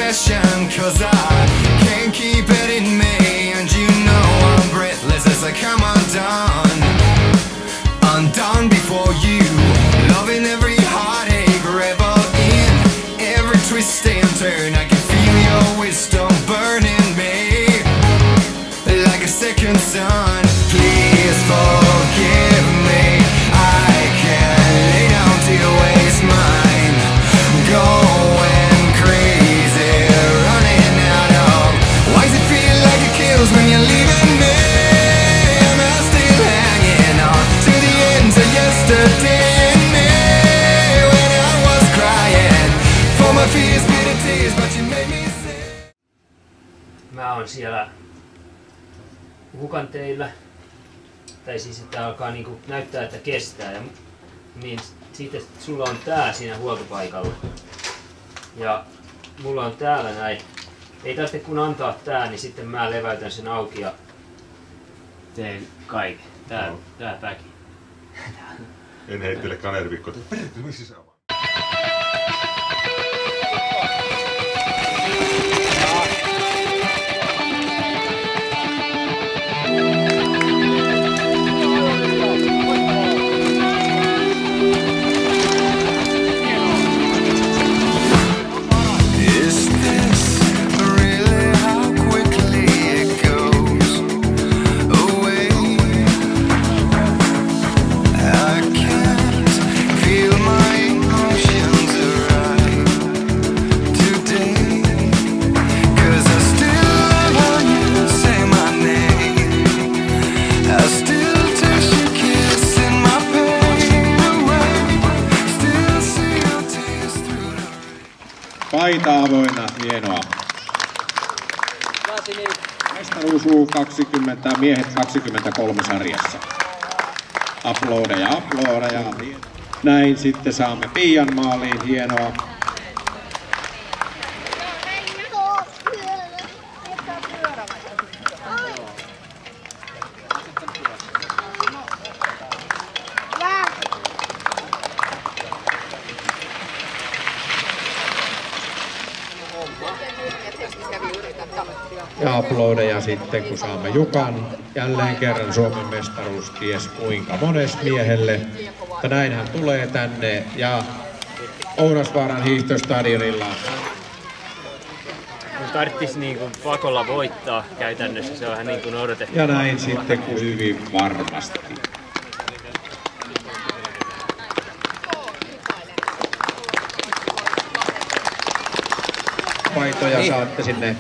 depression, cause I can't keep it in me. And you know I'm breathless as I come undone, undone before you. Loving every heartache, revel in every twist and turn. I can feel your wisdom burning me like a second sun. Please forgive me, I can't lay down to waste mine. Going crazy, running out of. Why does it feel like it kills when you're leaving me? Am I still hanging on to the end of yesterday in me? When I was crying for my fears, bitter tears, but you made me say. Mä oon siellä hukanteilla, tai siis että alkaa niinku näyttää, että kestää, ja niin sitten sulla on tää siinä huoltopaikalla ja mulla on täällä näin. Ei tarvitse kun antaa tää, niin sitten mä leväytän sen auki ja teen kaiken. Tää päki. En heittele kanervikkoa. Perkele sisään vaan. Paita avoinna, hienoa. Mestaruus U20, miehet 23 sarjassa. Aplodeja. Näin sitten saamme Pian maaliin, hienoa. Ja aplodeja sitten, kun saamme Jukan. Jälleen kerran Suomen mestaruus ties kuinka mones miehelle. Mutta näin hän tulee tänne ja Ounasvaaran hiihtostadionilla. Mun tarttis niinku pakolla voittaa käytännössä, se on vähän niin kuin odotettu. Ja näin sitten kun hyvin varmasti. Paitoja saatte sinne